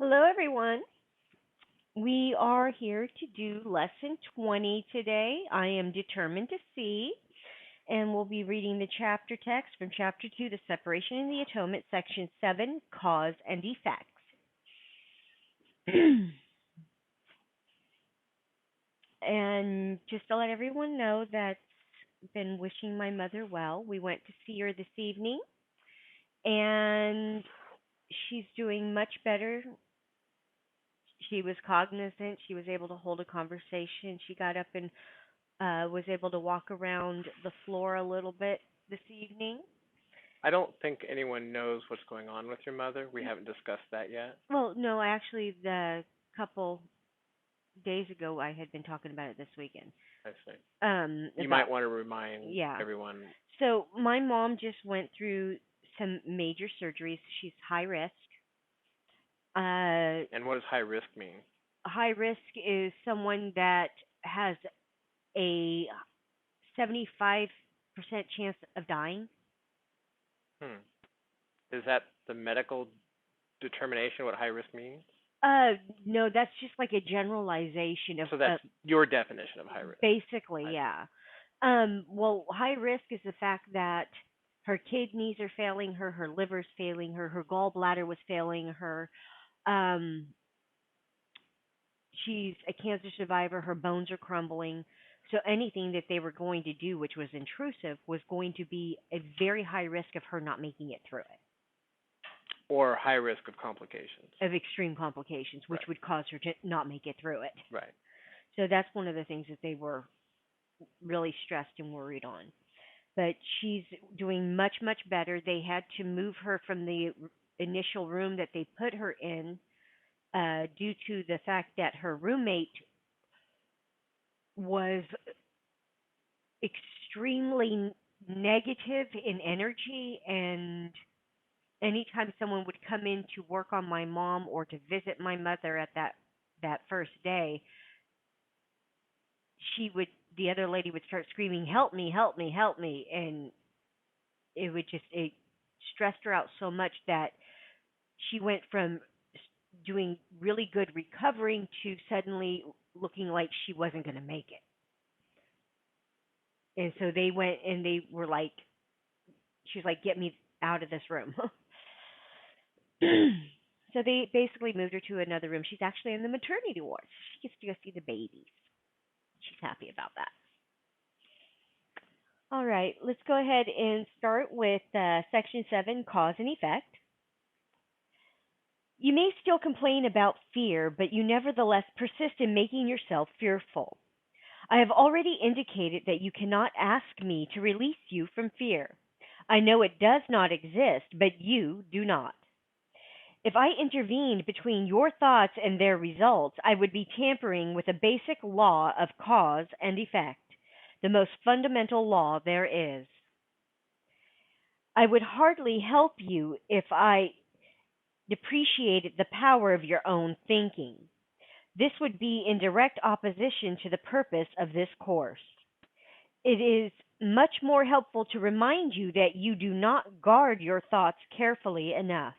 Hello, everyone. We are here to do lesson 20 today. I am determined to see, and we'll be reading the chapter text from chapter 2, The Separation and the Atonement, section 7, Cause and Effects. And just to let everyone know that I've been wishing my mother well. We went to see her this evening, and she's doing much better. She was cognizant. She was able to hold a conversation. She got up and was able to walk around the floor a little bit this evening. I don't think anyone knows what's going on with your mother. We haven't discussed that yet. Well, no, actually, the couple days ago, I had been talking about it this weekend. I see. You About might want to remind yeah. everyone. So my mom just went through some major surgeries. She's high risk. And what does high risk mean? High risk is someone that has a 75% chance of dying. Hmm. Is that the medical determination what high risk means? Uh, no, that's just like a generalization So of that's your definition of high risk. basically, I yeah. Well, high risk is the fact that her kidneys are failing her, her liver's failing her, her gallbladder was failing her. Um, she's a cancer survivor, her bones are crumbling. So anything that they were going to do, which was intrusive, was going to be a very high risk of her not making it through it, or high risk of complications. of extreme complications, which Right. would cause her to not make it through it. Right. So that's one of the things that they were really stressed and worried on. But she's doing much, much better. They had to move her from the initial room that they put her in due to the fact that her roommate was extremely negative in energy, and anytime someone would come in to work on my mom or to visit my mother at that first day, she would the other lady would start screaming, "Help me, help me, help me," and it stressed her out so much that she went from doing really good recovering to suddenly looking like she wasn't going to make it. And so they went and they were like, she was like, "Get me out of this room." So they basically moved her to another room. She's actually in the maternity ward. She gets to go see the babies. She's happy about that. All right, let's go ahead and start with section 7, cause and effect. You may still complain about fear, but you nevertheless persist in making yourself fearful. I have already indicated that you cannot ask me to release you from fear. I know it does not exist, but you do not. If I intervened between your thoughts and their results, I would be tampering with a basic law of cause and effect, the most fundamental law there is. I would hardly help you if I depreciated the power of your own thinking. This would be in direct opposition to the purpose of this course. It is much more helpful to remind you that you do not guard your thoughts carefully enough.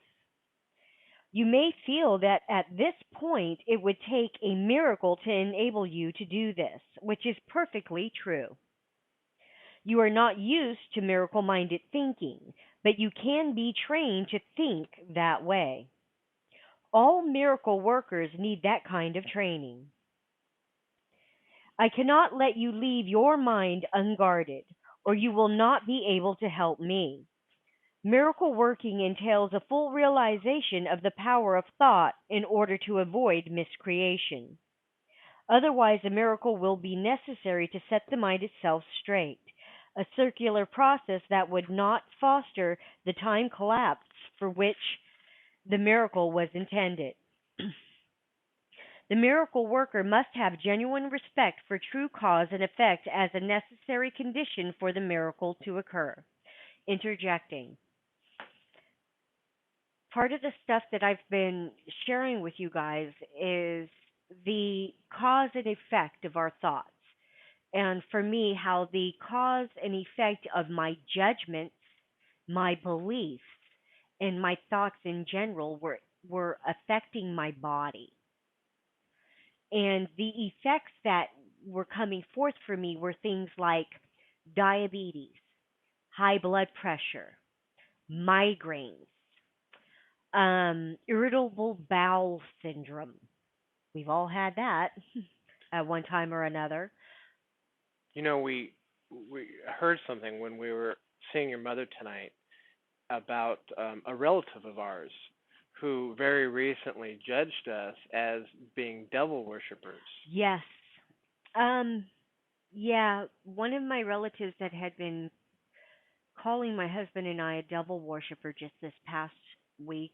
You may feel that at this point it would take a miracle to enable you to do this, which is perfectly true. You are not used to miracle minded thinking, but you can be trained to think that way. All miracle workers need that kind of training. I cannot let you leave your mind unguarded, or you will not be able to help me. Miracle working entails a full realization of the power of thought in order to avoid miscreation. Otherwise, a miracle will be necessary to set the mind itself straight, a circular process that would not foster the time collapse for which the miracle was intended. The miracle worker must have genuine respect for true cause and effect as a necessary condition for the miracle to occur. Interjecting. Part of the stuff that I've been sharing with you guys is the cause and effect of our thoughts. And for me, how the cause and effect of my judgments, my beliefs, and my thoughts in general were affecting my body. And the effects that were coming forth for me were things like diabetes, high blood pressure, migraines, irritable bowel syndrome. We've all had that at one time or another. We heard something when we were seeing your mother tonight about a relative of ours who very recently judged us as being devil worshippers. Yes. Um, yeah, one of my relatives that had been calling my husband and I a devil worshiper just this past week,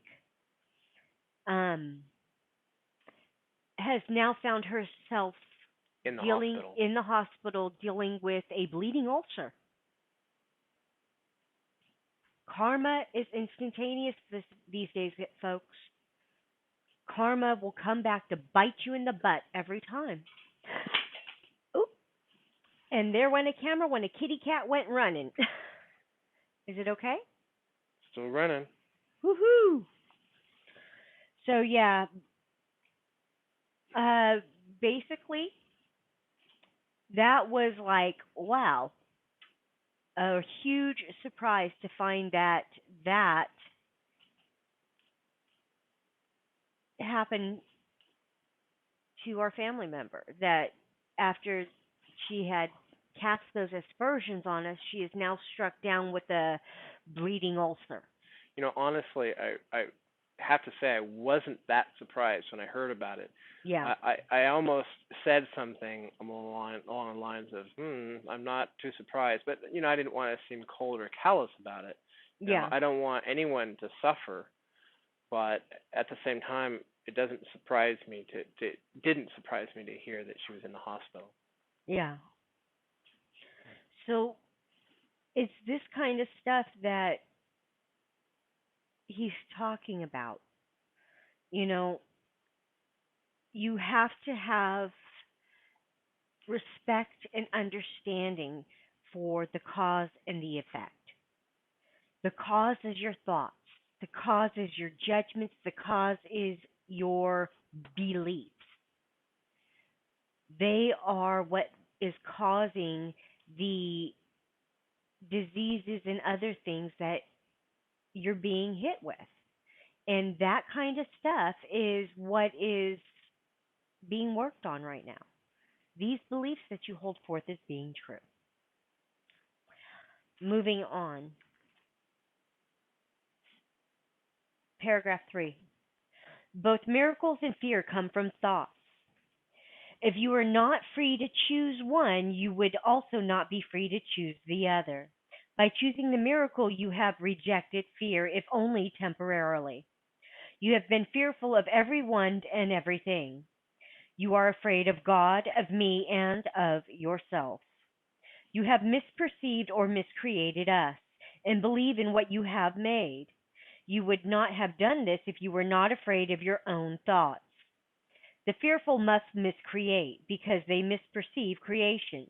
um, has now found herself In the dealing hospital. in the hospital dealing with a bleeding ulcer. Karma is instantaneous these days, folks. Karma will come back to bite you in the butt every time. Oop. And there went a camera when a kitty cat went running. Is it okay? Still running. Woohoo! So yeah, uh, basically that was like wow, a huge surprise to find that that happened to our family member. That after she had cast those aspersions on us, she is now struck down with a bleeding ulcer. Honestly, I have to say I wasn't that surprised when I heard about it. Yeah, I almost said something along the lines of, I'm not too surprised, but I didn't want to seem cold or callous about it. yeah, I don't want anyone to suffer, but at the same time, it doesn't surprise me to didn't surprise me to hear that she was in the hospital. yeah. So it's this kind of stuff that he's talking about. You know, you have to have respect and understanding for the cause and the effect. The cause is your thoughts, the cause is your judgments, the cause is your beliefs. They are what is causing the diseases and other things that you're being hit with. And that kind of stuff is what is being worked on right now. These beliefs that you hold forth as being true. Moving on. Paragraph 3. Both miracles and fear come from thoughts. If you were not free to choose one, you would also not be free to choose the other. By choosing the miracle, you have rejected fear, if only temporarily. You have been fearful of everyone and everything. You are afraid of God, of me, and of yourself. You have misperceived or miscreated us, and believe in what you have made. You would not have done this if you were not afraid of your own thoughts. The fearful must miscreate because they misperceive creation.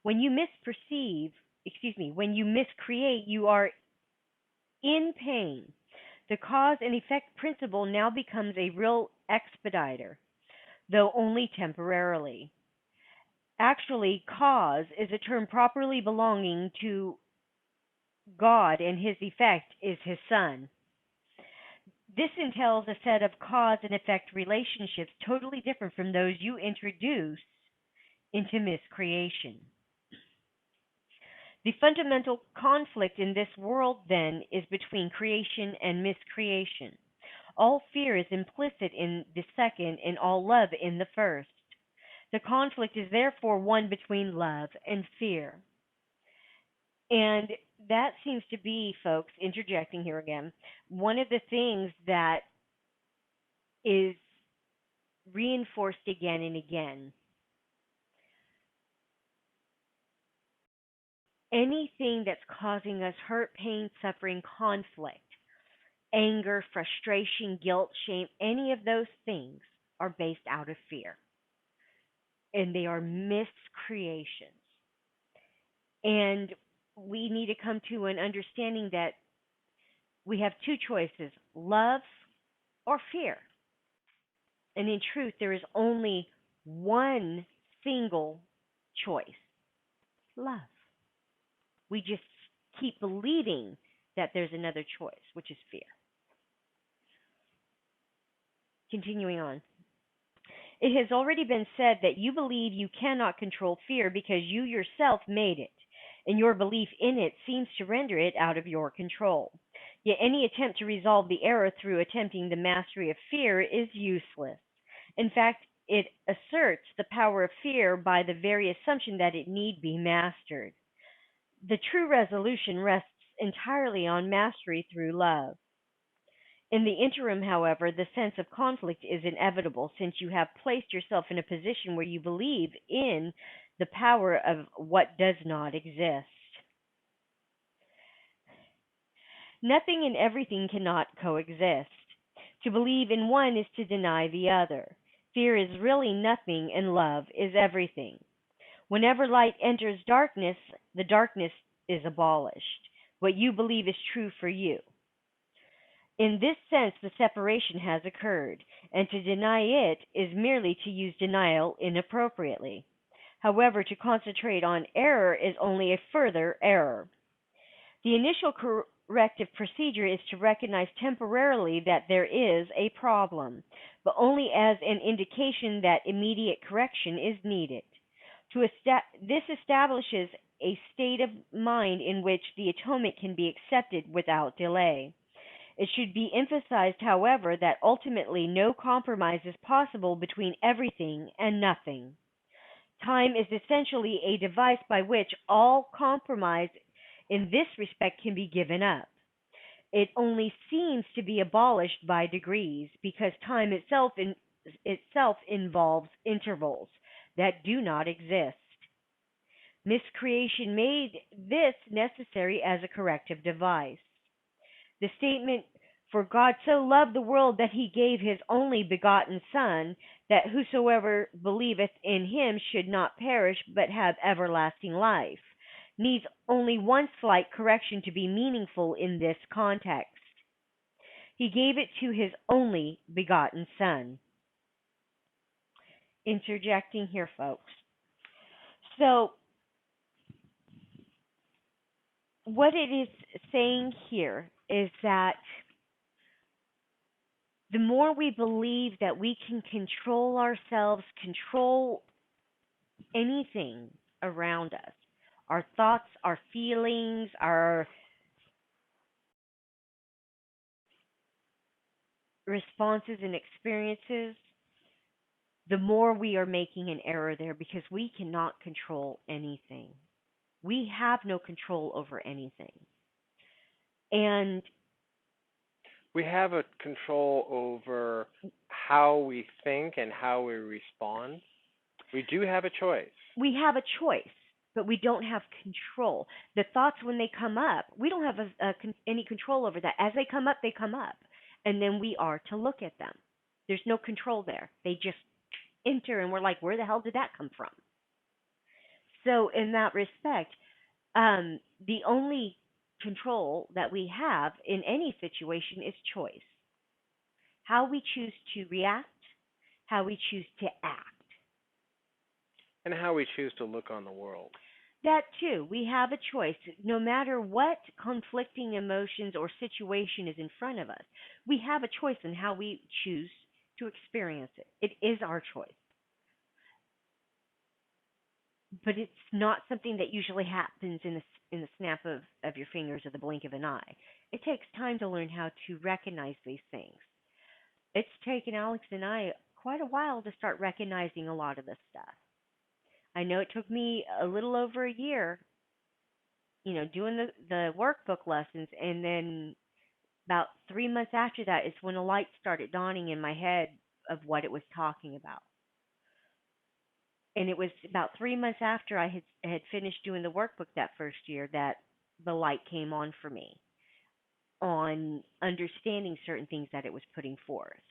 When you when you miscreate, you are in pain. The cause and effect principle now becomes a real expediter, though only temporarily. Actually, cause is a term properly belonging to God, and his effect is his Son. This entails a set of cause and effect relationships totally different from those you introduce into miscreation. The fundamental conflict in this world, then, is between creation and miscreation. All fear is implicit in the second, and all love in the first. The conflict is therefore one between love and fear. And that seems to be, folks, interjecting here again, one of the things that is reinforced again and again. Anything that's causing us hurt, pain, suffering, conflict, anger, frustration, guilt, shame, any of those things are based out of fear. And they are miscreations. And we need to come to an understanding that we have two choices, love or fear. And in truth, there is only one single choice: love. We just keep believing that there's another choice, which is fear. Continuing on. It has already been said that you believe you cannot control fear because you yourself made it, and your belief in it seems to render it out of your control. Yet any attempt to resolve the error through attempting the mastery of fear is useless. In fact, it asserts the power of fear by the very assumption that it need be mastered. The true resolution rests entirely on mastery through love. In the interim, however, the sense of conflict is inevitable since you have placed yourself in a position where you believe in the power of what does not exist. Nothing and everything cannot coexist. To believe in one is to deny the other. Fear is really nothing and love is everything. Whenever light enters darkness, the darkness is abolished. What you believe is true for you. In this sense, the separation has occurred, and to deny it is merely to use denial inappropriately. However, to concentrate on error is only a further error. The initial corrective procedure is to recognize temporarily that there is a problem, but only as an indication that immediate correction is needed. This establishes a state of mind in which the atonement can be accepted without delay. It should be emphasized, however, that ultimately no compromise is possible between everything and nothing. Time is essentially a device by which all compromise in this respect can be given up. It only seems to be abolished by degrees because time itself involves intervals that do not exist. Miscreation made this necessary as a corrective device. The statement, "For God so loved the world that he gave his only begotten Son, that whosoever believeth in him should not perish but have everlasting life," needs only one slight correction to be meaningful in this context. He gave it to his only begotten Son. Interjecting here, folks. So, what it is saying here is that the more we believe that we can control ourselves, control anything around us, our thoughts, our feelings, our responses and experiences, the more we are making an error there because we cannot control anything. We have no control over anything. And We have a control over how we think and how we respond. We do have a choice. we have a choice, but we don't have control. The thoughts, when they come up, we don't have any control over that. As they come up, they come up. And then we are to look at them. There's no control there. They just enter, and we're like, where the hell did that come from? So, in that respect, the only control that we have in any situation is choice. How we choose to react, how we choose to act. And how we choose to look on the world. That too, we have a choice. No matter what conflicting emotions or situation is in front of us, we have a choice in how we choose to experience it. It is our choice. But it's not something that usually happens in the snap of your fingers or the blink of an eye. It takes time to learn how to recognize these things. It's taken Alex and I quite a while to start recognizing a lot of this stuff. I know it took me a little over a year, doing the workbook lessons, and then about 3 months after that is when a light started dawning in my head of what it was talking about. And it was about 3 months after I had finished doing the workbook that first year that the light came on for me on understanding certain things that it was putting forth.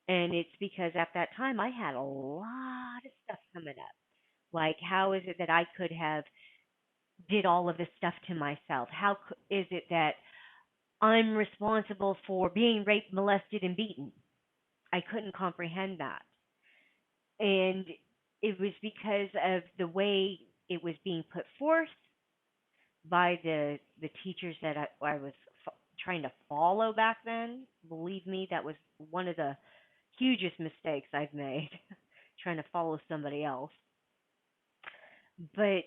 And it's because at that time I had a lot of stuff coming up. Like, how is it that I could have did all of this stuff to myself? How is it that I'm responsible for being raped, molested, and beaten? I couldn't comprehend that. And it was because of the way it was being put forth by the teachers that I was trying to follow back then. Believe me, that was one of the hugest mistakes I've made, trying to follow somebody else. But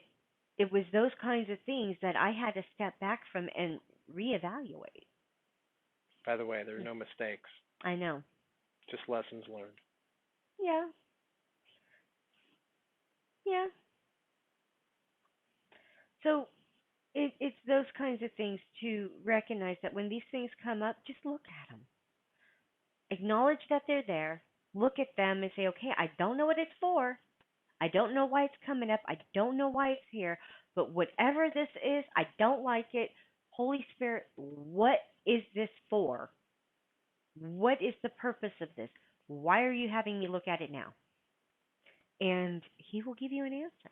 it was those kinds of things that I had to step back from and reevaluate. By the way, there are no mistakes, I know. just lessons learned. Yeah. Yeah. So it's those kinds of things to recognize that when these things come up, just look at them. Acknowledge that they're there. Look at them and say, okay, I don't know what it's for. I don't know why it's coming up. I don't know why it's here. But whatever this is, I don't like it. Holy Spirit, what is this for? What is the purpose of this? Why are you having me look at it now? And He will give you an answer.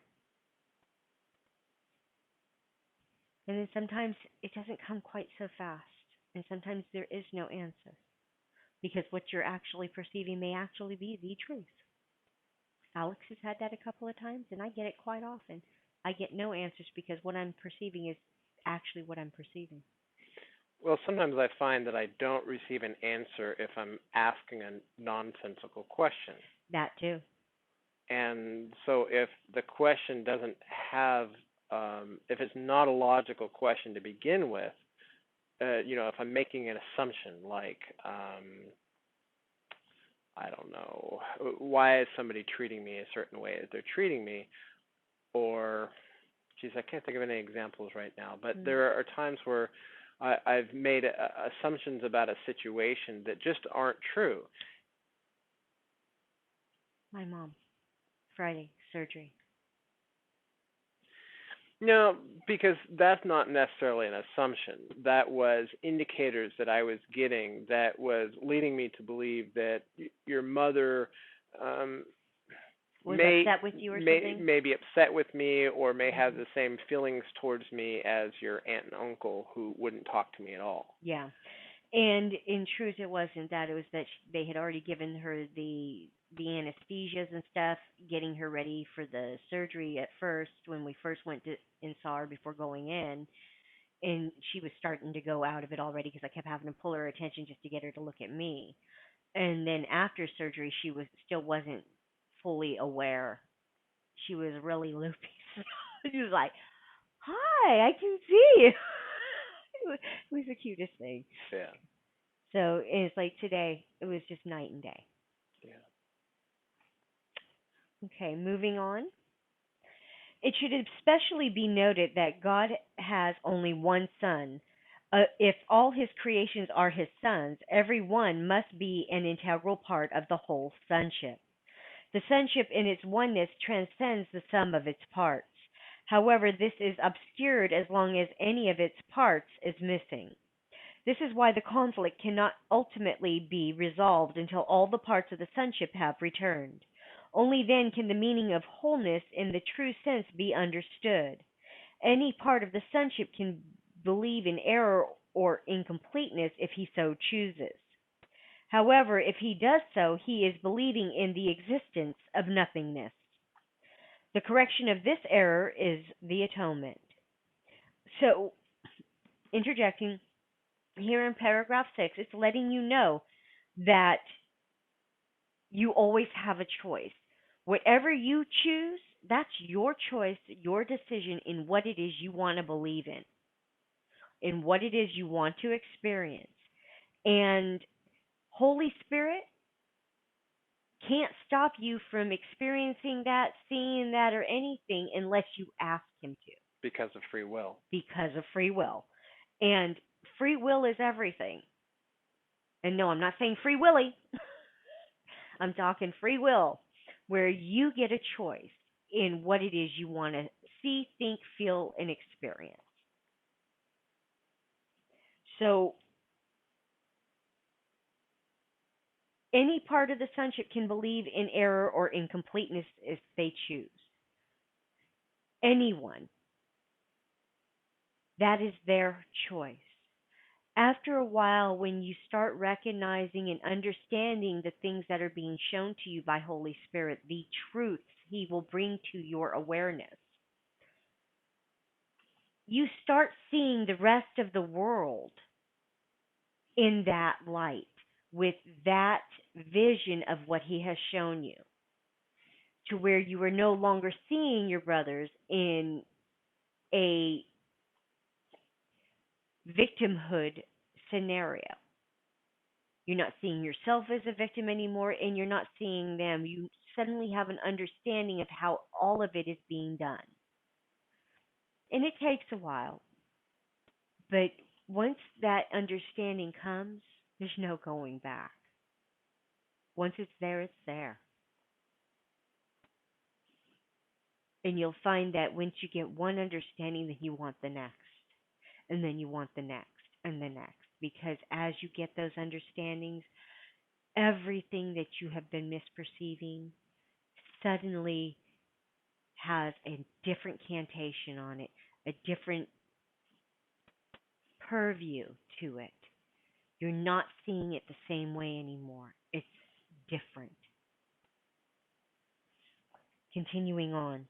And then sometimes it doesn't come quite so fast. And sometimes there is no answer because what you're actually perceiving may actually be the truth. Alex has had that a couple of times, and I get it quite often. I get no answers because what I'm perceiving is actually what I'm perceiving. Well, sometimes I find that I don't receive an answer if I'm asking a nonsensical question. That too. And so if the question doesn't have, if it's not a logical question to begin with, if I'm making an assumption like, I don't know, why is somebody treating me a certain way that they're treating me? Or, geez, I can't think of any examples right now, but there are times where I've made assumptions about a situation that just aren't true. My mom, Friday, surgery. No, because that's not necessarily an assumption. That was indicators that I was getting that was leading me to believe that your mother Was may upset with you or may something? may be upset with me or may have the same feelings towards me as your aunt and uncle who wouldn't talk to me at all. Yeah. And in truth, it wasn't that. It was that they had already given her the anesthesias and stuff, getting her ready for the surgery at first when we first went to and saw her before going in, and she was starting to go out of it already because I kept having to pull her attention just to get her to look at me. And then after surgery, she was still wasn't fully aware. She was really loopy. She was like, "Hi, I can see you." It was the cutest thing. Yeah. So it's like today, it was just night and day. Yeah. Okay, moving on. It should especially be noted that God has only one Son. If all his creations are his sons, every one must be an integral part of the whole sonship. The sonship in its oneness transcends the sum of its parts. However, this is obscured as long as any of its parts is missing. This is why the conflict cannot ultimately be resolved until all the parts of the sonship have returned. Only then can the meaning of wholeness in the true sense be understood. Any part of the sonship can believe in error or incompleteness if he so chooses. However, if he does so, he is believing in the existence of nothingness. The correction of this error is the atonement. So, interjecting here in paragraph 6, it's letting you know that you always have a choice. Whatever you choose, that's your choice, your decision in what it is you want to believe in what it is you want to experience. And Holy Spirit can't stop you from experiencing that, seeing that, or anything unless you ask Him to Because of free will. because of free will. And free will is everything. And no, I'm not saying free willy. I'm talking free will, where you get a choice in what it is you want to see, think, feel, and experience. So, any part of the sonship can believe in error or incompleteness if they choose. Anyone. That is their choice. After a while, when you start recognizing and understanding the things that are being shown to you by Holy Spirit, the truths He will bring to your awareness, you start seeing the rest of the world in that light with that vision of what He has shown you, to where you are no longer seeing your brothers in a victimhood scenario. You're not seeing yourself as a victim anymore, and you're not seeing them. You suddenly have an understanding of how all of it is being done. And it takes a while, but once that understanding comes, there's no going back. Once it's there, it's there. And you'll find that once you get one understanding, then you want the next, and then you want the next, and the next. Because as you get those understandings, everything that you have been misperceiving suddenly has a different cantation on it, a different purview to it. You're not seeing it the same way anymore. It's different. Continuing on.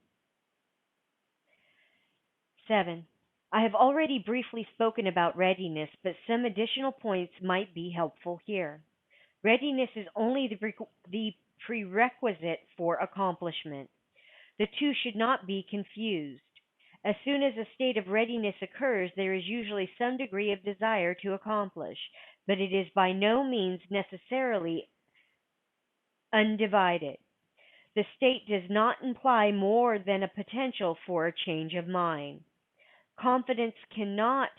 7. I have already briefly spoken about readiness, but some additional points might be helpful here. Readiness is only the prerequisite for accomplishment. The two should not be confused. As soon as a state of readiness occurs, there is usually some degree of desire to accomplish, but it is by no means necessarily undivided. The state does not imply more than a potential for a change of mind. Confidence cannot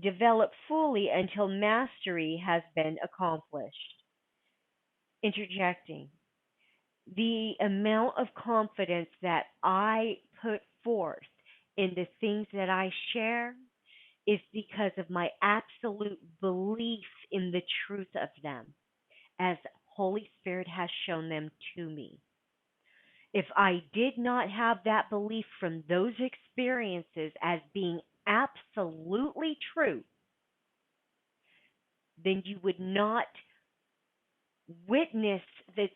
develop fully until mastery has been accomplished. Interjecting. The amount of confidence that I put forth in the things that I share is because of my absolute belief in the truth of them, as Holy Spirit has shown them to me. If I did not have that belief from those experiences as being absolutely true, then you would not witness the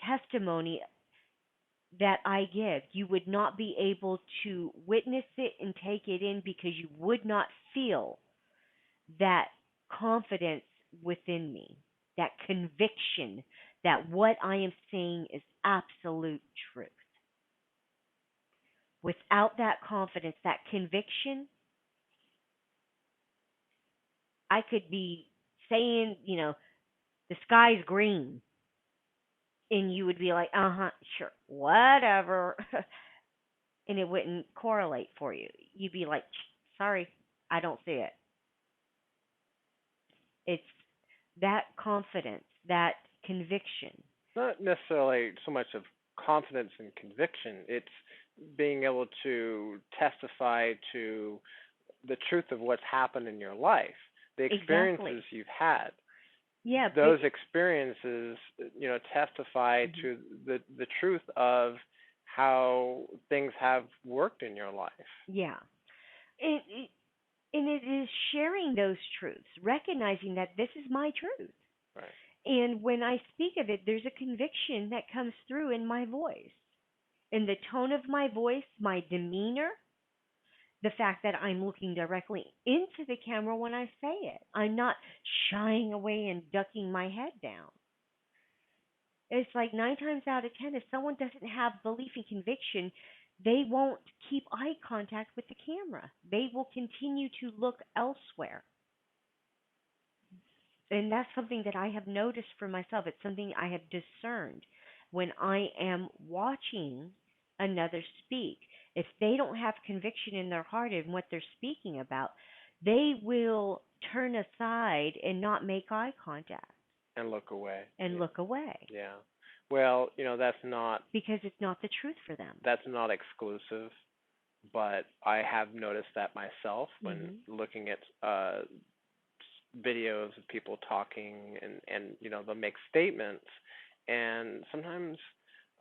testimony that I give. You would not be able to witness it and take it in because you would not feel that confidence within me, that conviction that what I am saying is absolute truth. Without that confidence, that conviction, I could be saying, the sky's green. And you would be like, uh huh, sure, whatever. And it wouldn't correlate for you. You'd be like, sorry, I don't see it. It's that confidence, that conviction. Not necessarily so much of confidence and conviction. It's being able to testify to the truth of what's happened in your life, the experiences Exactly. you've had. Yeah, but Those experiences, testify to the truth of how things have worked in your life. yeah. It, it, and it is sharing those truths, recognizing that this is my truth. Right. And when I speak of it, there's a conviction that comes through in my voice, in the tone of my voice, my demeanor, the fact that I'm looking directly into the camera when I say it. I'm not shying away and ducking my head down. It's like 9 times out of 10, if someone doesn't have belief and conviction, they won't keep eye contact with the camera. They will continue to look elsewhere. And that's something that I have noticed for myself. It's something I have discerned when I am watching another speak. If they don't have conviction in their heart in what they're speaking about, they will turn aside and not make eye contact And look away. and Yeah. look away Yeah. Well, because it's not the truth for them. that's not exclusive, but I have noticed that myself when Mhm. looking at videos of people talking, and they'll make statements, and sometimes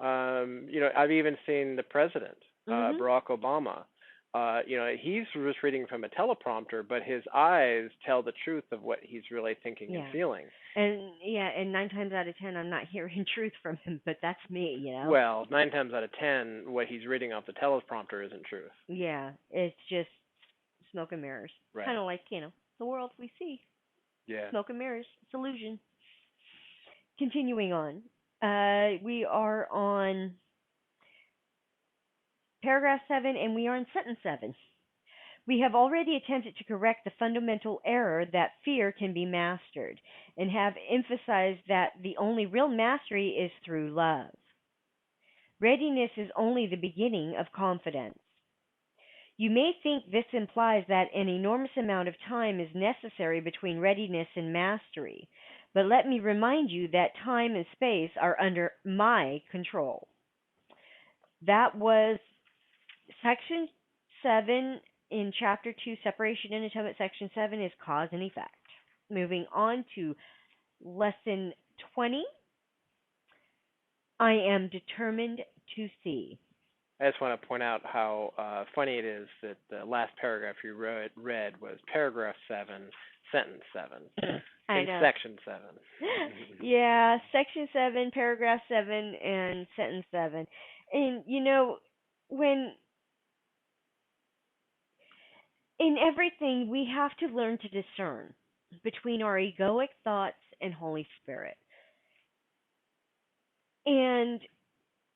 I've even seen the president, Mhm. Barack Obama, he's just reading from a teleprompter, but his eyes tell the truth of what he's really thinking and Yeah. feeling. And 9 times out of 10, I'm not hearing truth from him, but that's me. Well, 9 times out of 10, what he's reading off the teleprompter isn't truth. Yeah, it's just smoke and mirrors. Kind Right. of like, the world we see. Yeah. Smoke and mirrors. It's illusion. Continuing on. We are on paragraph 7 and we are in sentence 7. We have already attempted to correct the fundamental error that fear can be mastered and have emphasized that the only real mastery is through love. Readiness is only the beginning of confidence. You may think this implies that an enormous amount of time is necessary between readiness and mastery, but let me remind you that time and space are under my control. That was section 7 in chapter 2, Separation and Atonement. Section 7 is cause and effect. Moving on to lesson 20, I am determined to see. I just want to point out how funny it is that the last paragraph you read was paragraph 7, sentence 7, I in know. section 7. Yeah, section 7, paragraph 7, and sentence 7. And, when in everything, we have to learn to discern between our egoic thoughts and Holy Spirit. And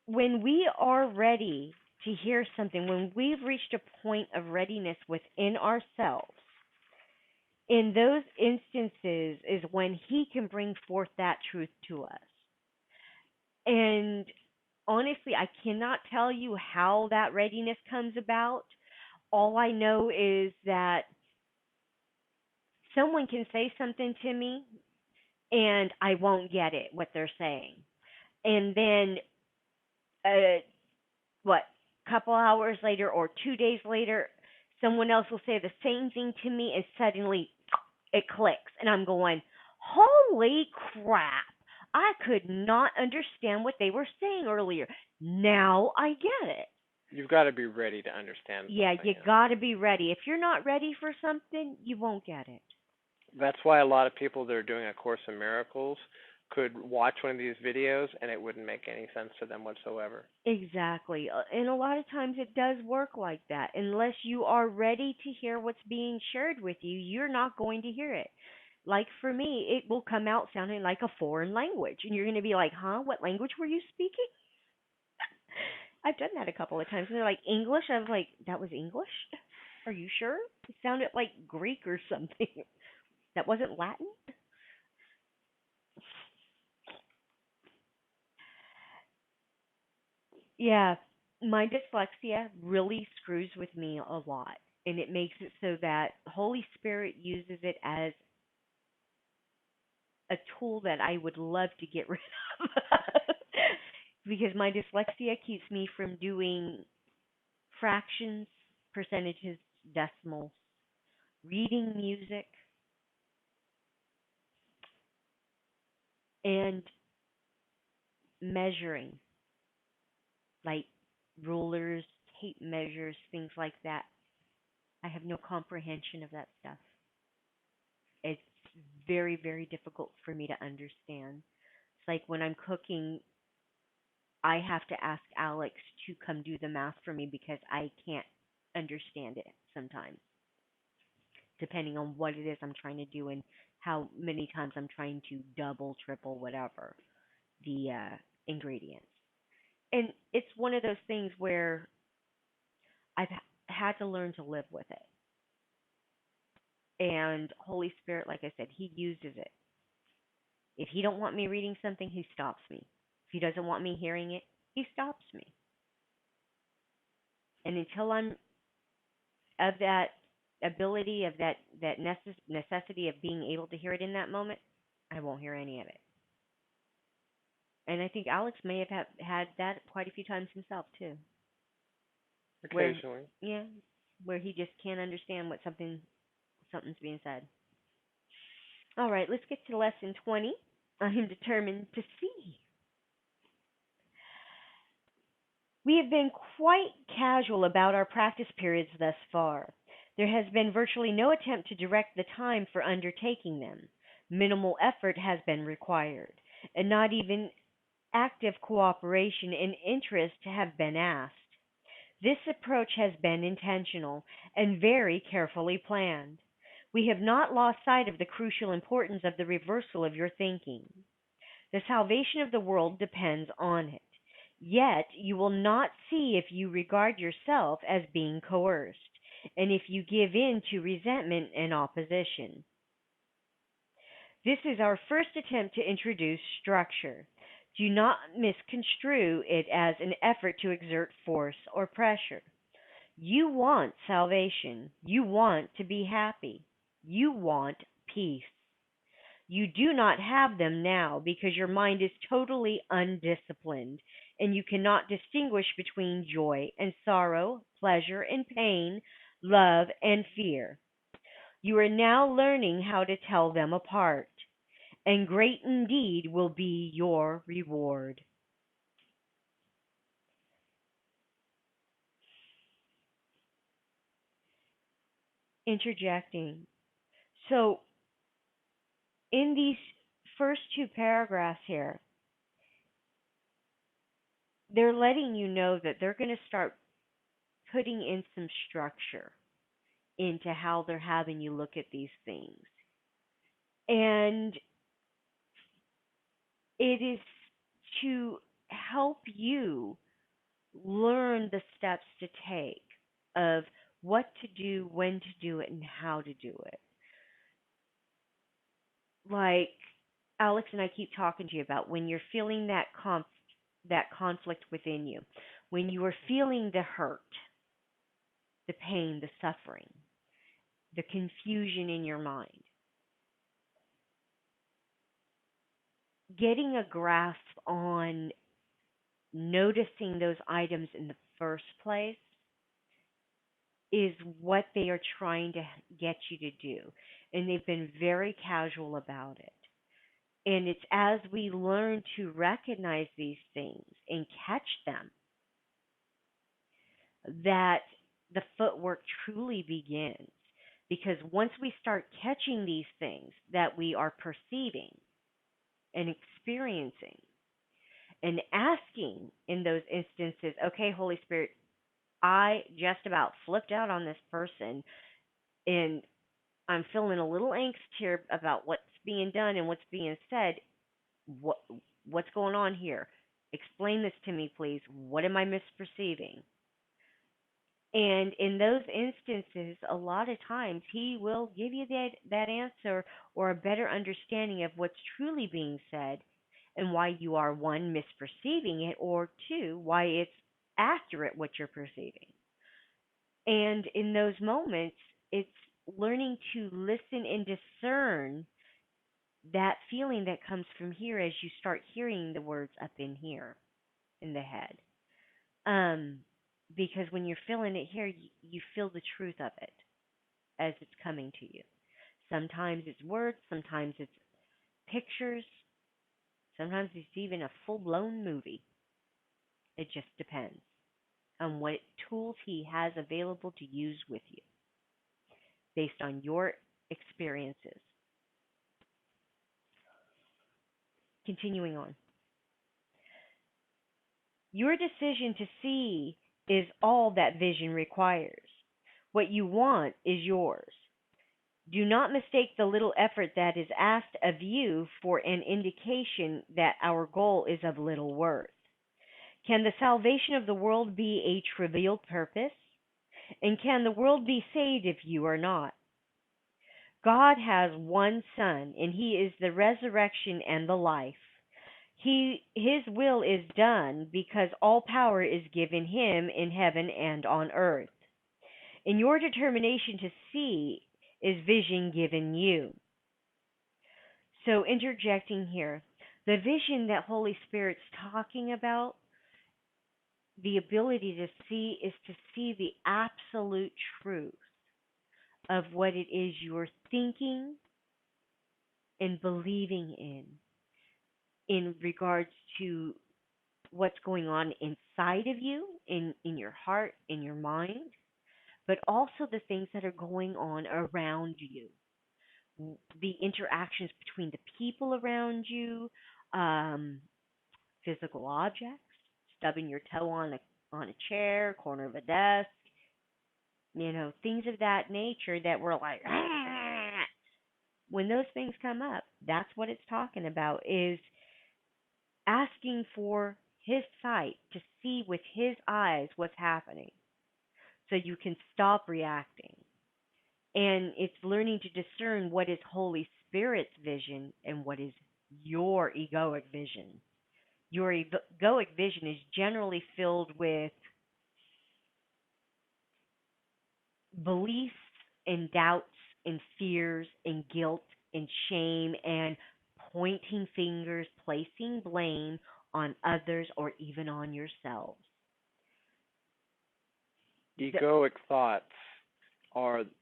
when we are ready to hear something, when we've reached a point of readiness within ourselves, in those instances is when He can bring forth that truth to us. And honestly, I cannot tell you how that readiness comes about. All I know is that someone can say something to me and I won't get it, what they're saying. And then, uh, what, couple hours later or 2 days later, someone else will say the same thing to me and suddenly it clicks. And I'm going, holy crap. I could not understand what they were saying earlier. Now I get it. You've got to be ready to understand Yeah, something. you got to be ready. If you're not ready for something, you won't get it. That's why a lot of people that are doing A Course in Miracles could watch one of these videos and it wouldn't make any sense to them whatsoever. Exactly. And a lot of times it does work like that. Unless you are ready to hear what's being shared with you, you're not going to hear it. Like for me, it will come out sounding like a foreign language. And you're going to be like, huh? What language were you speaking? I've done that a couple of times. And they're like, English? I was like, that was English? Are you sure? It sounded like Greek or something. That wasn't Latin? Yeah, my dyslexia really screws with me a lot. And it makes it so that Holy Spirit uses it as a tool that I would love to get rid of. Because my dyslexia keeps me from doing fractions, percentages, decimals, reading music, and measuring, like rulers, tape measures, things like that. I have no comprehension of that stuff. It's very, very difficult for me to understand. It's like when I'm cooking, I have to ask Alex to come do the math for me because I can't understand it sometimes, depending on what it is I'm trying to do and how many times I'm trying to double, triple, whatever the ingredients. And it's one of those things where had to learn to live with it. And Holy Spirit, like I said, He uses it. If He don't want me reading something, He stops me. If He doesn't want me hearing it, He stops me. And until I'm of that ability, of that necessity of being able to hear it in that moment, I won't hear any of it. And I think Alex may have had that quite a few times himself too. Occasionally. Yeah, where he just can't understand what something's being said. All right, let's get to lesson 20. I am determined to see. We have been quite casual about our practice periods thus far. There has been virtually no attempt to direct the time for undertaking them. Minimal effort has been required, and not even active cooperation and interest have been asked. This approach has been intentional and very carefully planned. We have not lost sight of the crucial importance of the reversal of your thinking. The salvation of the world depends on it. Yet you will not see if you regard yourself as being coerced, and if you give in to resentment and opposition. This is our first attempt to introduce structure. Do not misconstrue it as an effort to exert force or pressure. You want salvation. You want to be happy. You want peace. You do not have them now because your mind is totally undisciplined and you cannot distinguish between joy and sorrow, pleasure and pain, love and fear. You are now learning how to tell them apart, and great indeed will be your reward. Interjecting. So, in these first two paragraphs here, they're letting you know that they're going to start putting in some structure into how they're having you look at these things. And it is to help you learn the steps to take of what to do, when to do it, and how to do it. Like Alex and I keep talking to you about when you're feeling that conflict within you, when you are feeling the hurt, the pain, the suffering, the confusion in your mind, getting a grasp on noticing those items in the first place is what they are trying to get you to do. And they've been very casual about it. And it's as we learn to recognize these things and catch them that the footwork truly begins. Because once we start catching these things that we are perceiving and experiencing and asking in those instances, okay, Holy Spirit, I just about flipped out on this person and I'm feeling a little angst here about what's being done and what's being said. What what's going on here? Explain this to me, please. What am I misperceiving? And in those instances, a lot of times he will give you that answer or a better understanding of what's truly being said and why you are one misperceiving it or two why it's accurate what you're perceiving. And in those moments, it's learning to listen and discern that feeling that comes from here as you start hearing the words up in here in the head. Um, because when you're feeling it here, you feel the truth of it as it's coming to you. Sometimes it's words, sometimes it's pictures, sometimes it's even a full blown movie. It just depends on what tools he has available to use with you based on your experiences. Continuing on. Your decision to see is all that vision requires. What you want is yours. Do not mistake the little effort that is asked of you for an indication that our goal is of little worth. Can the salvation of the world be a trivial purpose? And can the world be saved if you are not? God has one Son, and He is the resurrection and the life. His will is done because all power is given Him in heaven and on earth. And your determination to see is vision given you. So interjecting here, the vision that Holy Spirit's talking about, the ability to see is to see the absolute truth of what it is you're thinking and believing in regards to what's going on inside of you, in your heart, in your mind, but also the things that are going on around you, the interactions between the people around you, um, physical objects, stubbing your toe on a chair, corner of a desk, things of that nature that were like, when those things come up, that's what it's talking about, is asking for his sight to see with his eyes what's happening so you can stop reacting. And it's learning to discern what is Holy Spirit's vision and what is your egoic vision. Your egoic vision is generally filled with beliefs and doubts and fears and guilt and shame and pointing fingers, placing blame on others or even on yourselves. Egoic thoughts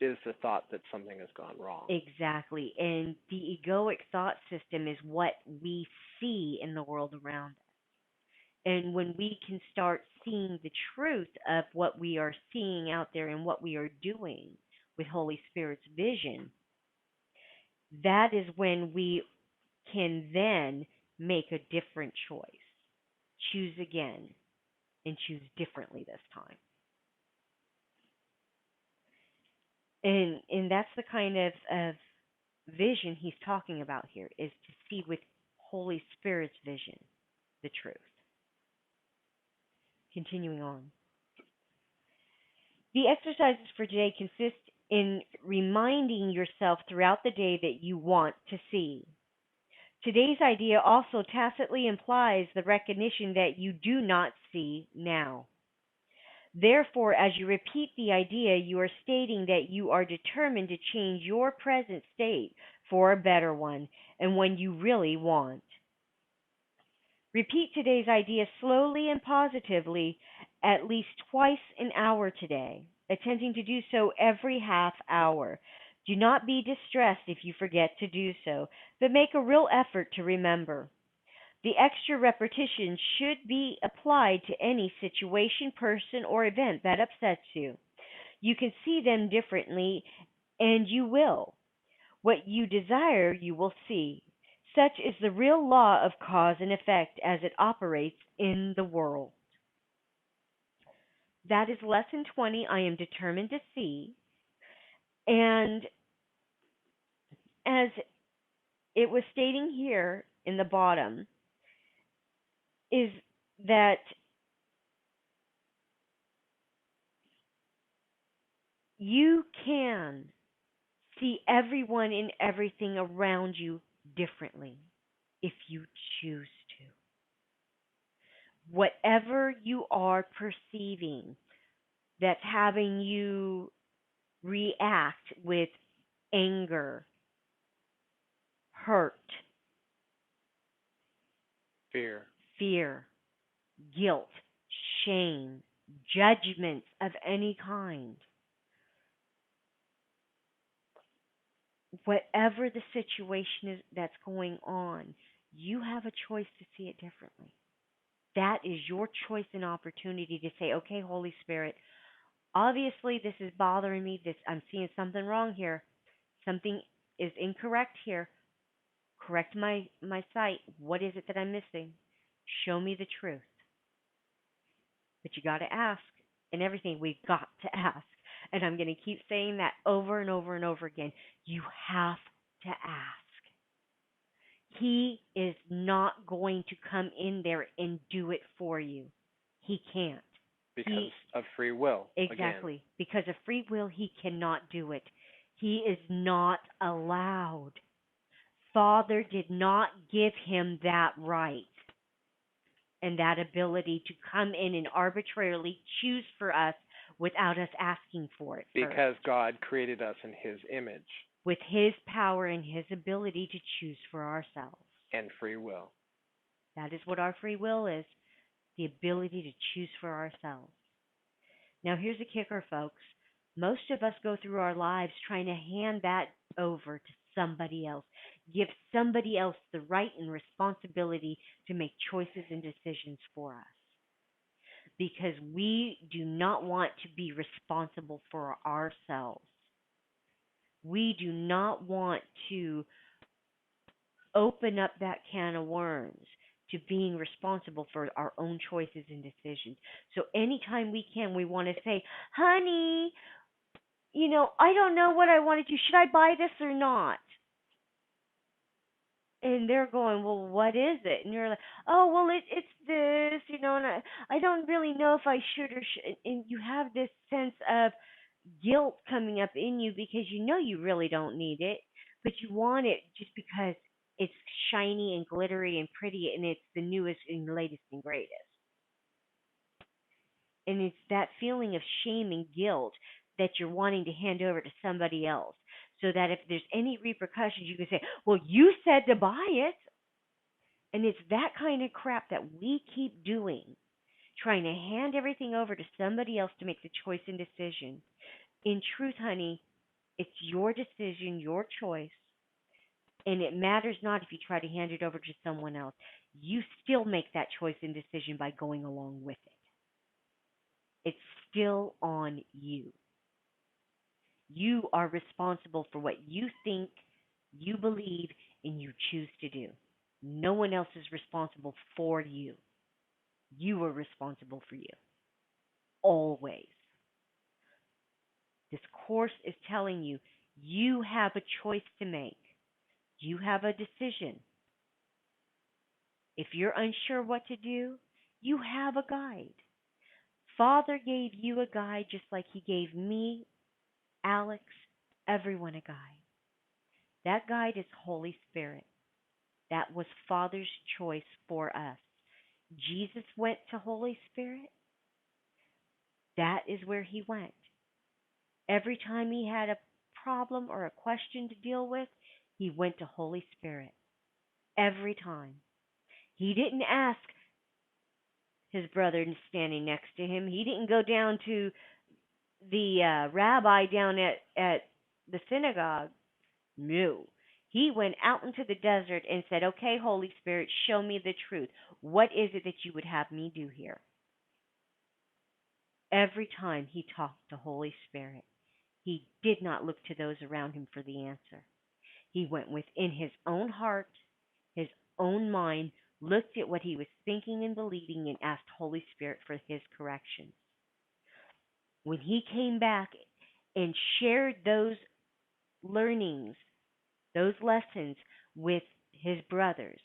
is the thought that something has gone wrong. Exactly. And the egoic thought system is what we see in the world around us. And when we can start seeing the truth of what we are seeing out there and what we are doing with Holy Spirit's vision, that is when we can then make a different choice. Choose again and choose differently this time. And that's the kind of vision he's talking about here, is to see with Holy Spirit's vision the truth. Continuing on. The exercises for today consist in reminding yourself throughout the day that you want to see. Today's idea also tacitly implies the recognition that you do not see now. Therefore, as you repeat the idea, you are stating that you are determined to change your present state for a better one and one you really want. Repeat today's idea slowly and positively at least twice an hour today, attempting to do so every half hour. Do not be distressed if you forget to do so, but make a real effort to remember. The extra repetition should be applied to any situation, person, or event that upsets you. You can see them differently, and you will. What you desire, you will see. Such is the real law of cause and effect as it operates in the world. That is lesson 20. I am determined to see. And as it was stating here in the bottom, is that you can see everyone and everything around you differently if you choose to. Whatever you are perceiving that's having you react with anger, hurt, fear, guilt, shame, judgments of any kind, whatever the situation is that's going on, you have a choice to see it differently. That is your choice and opportunity to say, okay, Holy Spirit, obviously this is bothering me. I'm seeing something wrong here. Something is incorrect here. Correct my sight. What is it that I'm missing? Show me the truth. But you got to ask. And everything, we've got to ask. And I'm going to keep saying that over and over and over again. You have to ask. He is not going to come in there and do it for you. He can't. Because of free will. Exactly. Again. Because of free will, he cannot do it. He is not allowed. Father did not give him that right and that ability to come in and arbitrarily choose for us without us asking for it first. Because God created us in his image. With his power and his ability to choose for ourselves. And free will. That is what our free will is, the ability to choose for ourselves. Now here's the kicker, folks. Most of us go through our lives trying to hand that over to somebody else. give somebody else the right and responsibility to make choices and decisions for us, because we do not want to be responsible for ourselves. We do not want to open up that can of worms to being responsible for our own choices and decisions. So anytime we can, we want to say, honey, I don't know what I want to do. Should I buy this or not? And they're going, well, what is it? And you're like, oh, well, it's this, and I don't really know if I should or should. And you have this sense of guilt coming up in you because you know you really don't need it, but you want it just because it's shiny and glittery and pretty and it's the newest and latest and greatest. And it's that feeling of shame and guilt that you're wanting to hand over to somebody else so that if there's any repercussions, you can say, well, you said to buy it. And it's that kind of crap that we keep doing, trying to hand everything over to somebody else to make the choice and decision. In truth, honey, it's your decision, your choice, and it matters not if you try to hand it over to someone else. You still make that choice and decision by going along with it. It's still on you. You are responsible for what you think, you believe, and you choose to do. No one else is responsible for you. You are responsible for you. Always. This course is telling you you have a choice to make. You have a decision. If you're unsure what to do, you have a guide. Father gave you a guide just like he gave me, Alex, everyone a guide. That guide is Holy Spirit. That was Father's choice for us. Jesus went to Holy Spirit. That is where he went. Every time he had a problem or a question to deal with, he went to Holy Spirit. Every time. He didn't ask his brother standing next to him. He didn't go down to the rabbi down at the synagogue. No. He went out into the desert and said, okay, Holy Spirit, show me the truth. What is it that you would have me do here? Every time he talked to Holy Spirit, he did not look to those around him for the answer. He went within his own heart, his own mind, looked at what he was thinking and believing, and asked Holy Spirit for his corrections. When he came back and shared those learnings, those lessons with his brothers,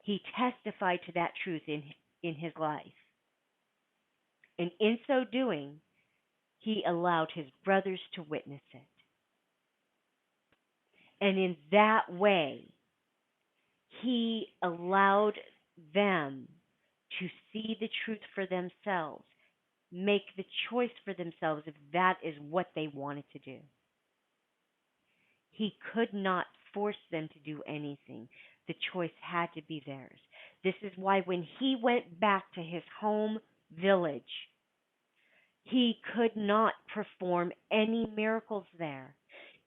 he testified to that truth in his life. And in so doing, he allowed his brothers to witness it. And in that way, he allowed them to see the truth for themselves, make the choice for themselves if that is what they wanted to do. He could not force them to do anything. The choice had to be theirs. This is why when he went back to his home village, he could not perform any miracles there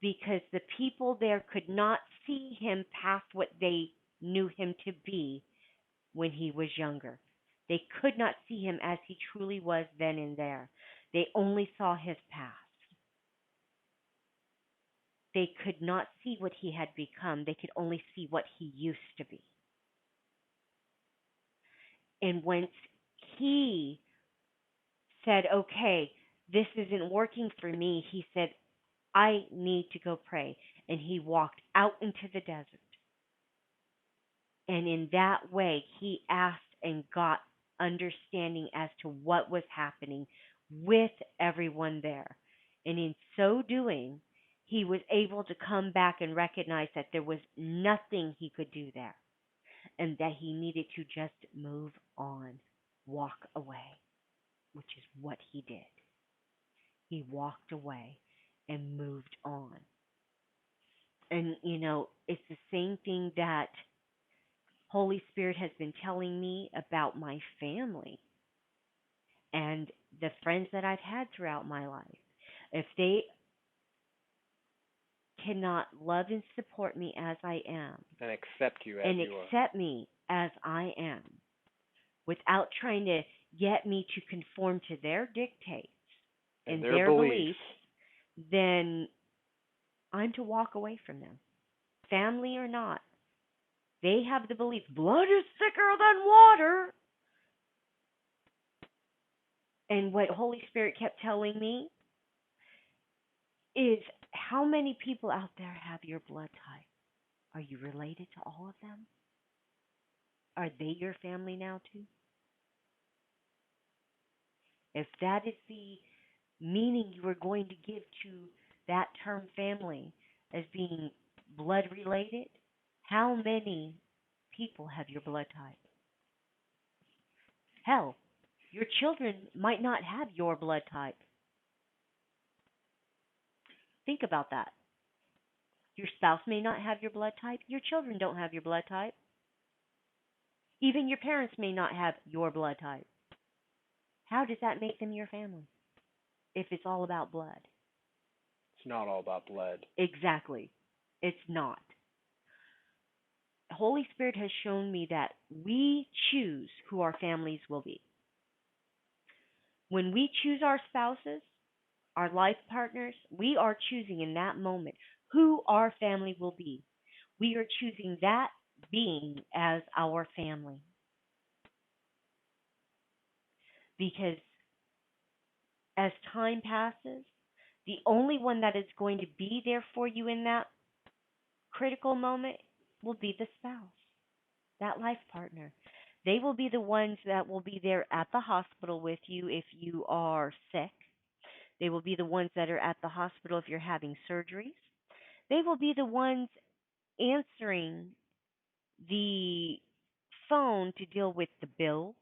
because the people there could not see him past what they knew him to be when he was younger. They could not see him as he truly was then and there. They only saw his past. They could not see what he had become. They could only see what he used to be. And once he said, okay, this isn't working for me, he said, I need to go pray. And he walked out into the desert. And in that way, he asked and got understanding as to what was happening with everyone there. And in so doing, he was able to come back and recognize that there was nothing he could do there and that he needed to just move on, walk away, which is what he did. He walked away and moved on. And, it's the same thing that Holy Spirit has been telling me about my family and the friends that I've had throughout my life. If they cannot love and support me as I am and accept you as and you are. accept me as I am without trying to get me to conform to their dictates And and their their beliefs. beliefs, then I'm to walk away from them. Family or not, they have the belief blood is thicker than water. And what Holy Spirit kept telling me is how many people out there have your blood type? Are you related to all of them? Are they your family now too? If that is the meaning you are going to give to that term family as being blood related, how many people have your blood type? Hell, your children might not have your blood type. Think about that. Your spouse may not have your blood type. Your children don't have your blood type. Even your parents may not have your blood type. How does that make them your family if it's all about blood? It's not all about blood. Exactly. It's not. Holy Spirit has shown me that we choose who our families will be. When we choose our spouses, our life partners, we are choosing in that moment who our family will be. We are choosing that being as our family. Because as time passes, the only one that is going to be there for you in that critical moment will be the spouse, that life partner. They will be the ones that will be there at the hospital with you if you are sick. They will be the ones that are at the hospital if you're having surgeries. They will be the ones answering the phone to deal with the bills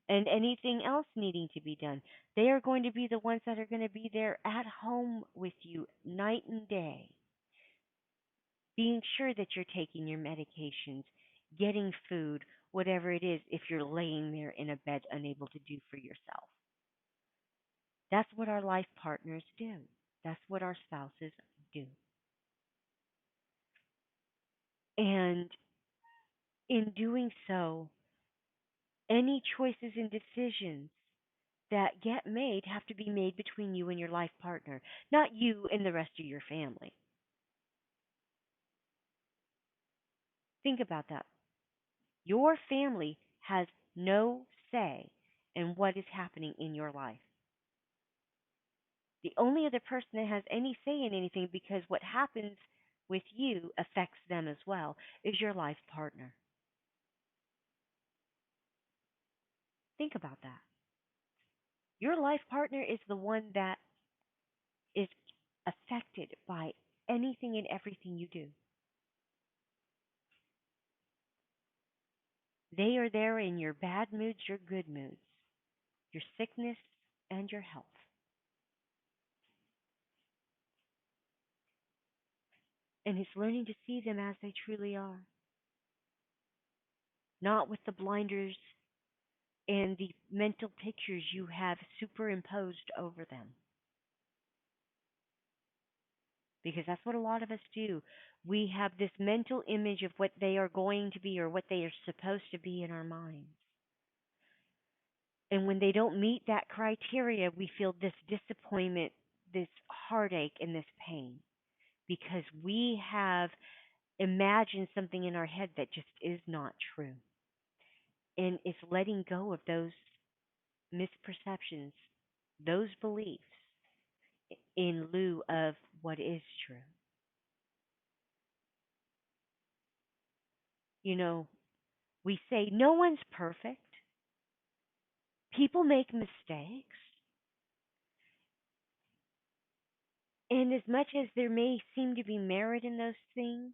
and anything else needing to be done. They are going to be the ones that are going to be there at home with you night and day, being sure that you're taking your medications, getting food, whatever it is, if you're laying there in a bed unable to do for yourself. That's what our life partners do. That's what our spouses do. And in doing so, any choices and decisions that get made have to be made between you and your life partner, not you and the rest of your family. Think about that. Your family has no say in what is happening in your life. The only other person that has any say in anything, because what happens with you affects them as well, is your life partner. Think about that. Your life partner is the one that is affected by anything and everything you do. They are there in your bad moods, your good moods, your sickness, and your health. And it's learning to see them as they truly are, not with the blinders and the mental pictures you have superimposed over them. Because that's what a lot of us do. We have this mental image of what they are going to be or what they are supposed to be in our minds. And when they don't meet that criteria, we feel this disappointment, this heartache, and this pain because we have imagined something in our head that just is not true. And it's letting go of those misperceptions, those beliefs, in lieu of what is true. You know, we say no one's perfect. People make mistakes. And as much as there may seem to be merit in those things,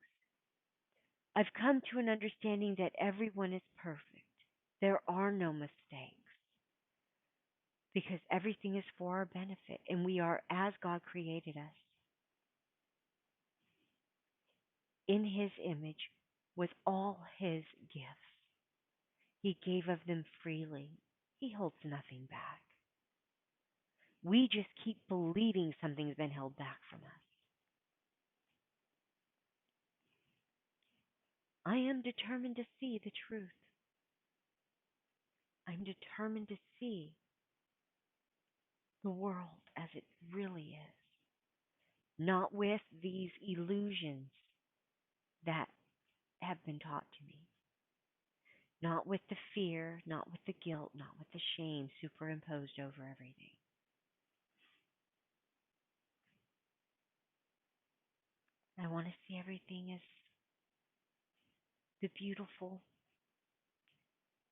I've come to an understanding that everyone is perfect. There are no mistakes because everything is for our benefit and we are as God created us in His image with all His gifts. He gave of them freely, He holds nothing back. We just keep believing something's been held back from us. I am determined to see the truth. I'm determined to see the world as it really is, not with these illusions that have been taught to me, not with the fear, not with the guilt, not with the shame superimposed over everything. I want to see everything as the beautiful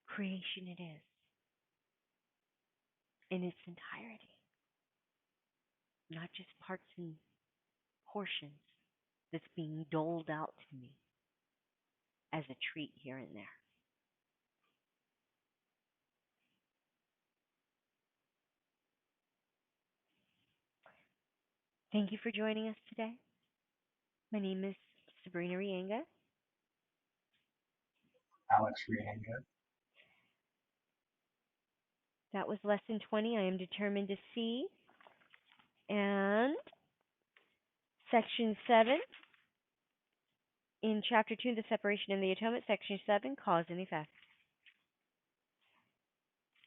creation it is in its entirety, not just parts and portions that's being doled out to me as a treat here and there. Thank you for joining us today. My name is Sabrina Reyenga. Alex Reyenga. That was lesson 20. I am determined to see. And section 7 in chapter 2, the separation and the atonement, section 7, cause and effect.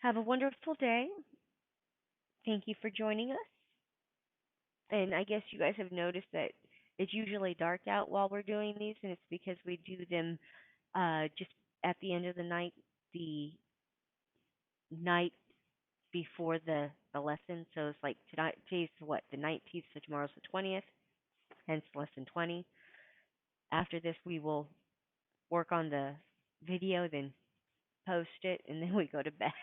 Have a wonderful day. Thank you for joining us. And I guess you guys have noticed that it's usually dark out while we're doing these, and it's because we do them just at the end of the night before the lesson. So it's like today's what, the 19th, so tomorrow's the 20th, hence lesson 20. After this, we will work on the video, then post it, and then we go to bed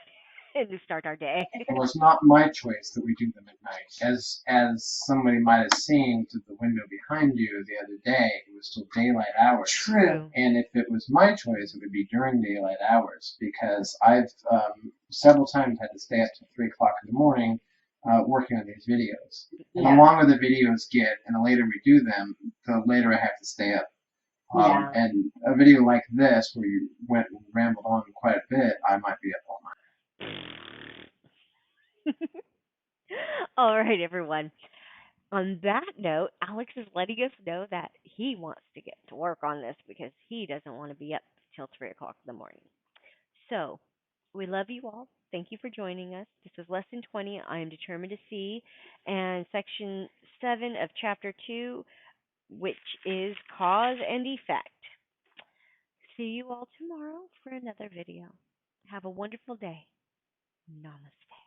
and to start our day. Well, it's not my choice that we do them at night. As somebody might have seen through the window behind you the other day, it was still daylight hours. True. And if it was my choice, it would be during daylight hours because I've several times had to stay up till 3 o'clock in the morning working on these videos. And Yeah. the longer the videos get, and the later we do them, the later I have to stay up. Yeah. And a video like this, where you went and rambled on quite a bit, I might be up all night. All right, everyone. On that note, Alex is letting us know that he wants to get to work on this because he doesn't want to be up till 3 o'clock in the morning. So, we love you all. Thank you for joining us. This is lesson 20, I am determined to see, and section 7 of chapter 2, which is cause and effect. See you all tomorrow for another video. Have a wonderful day. Namaste.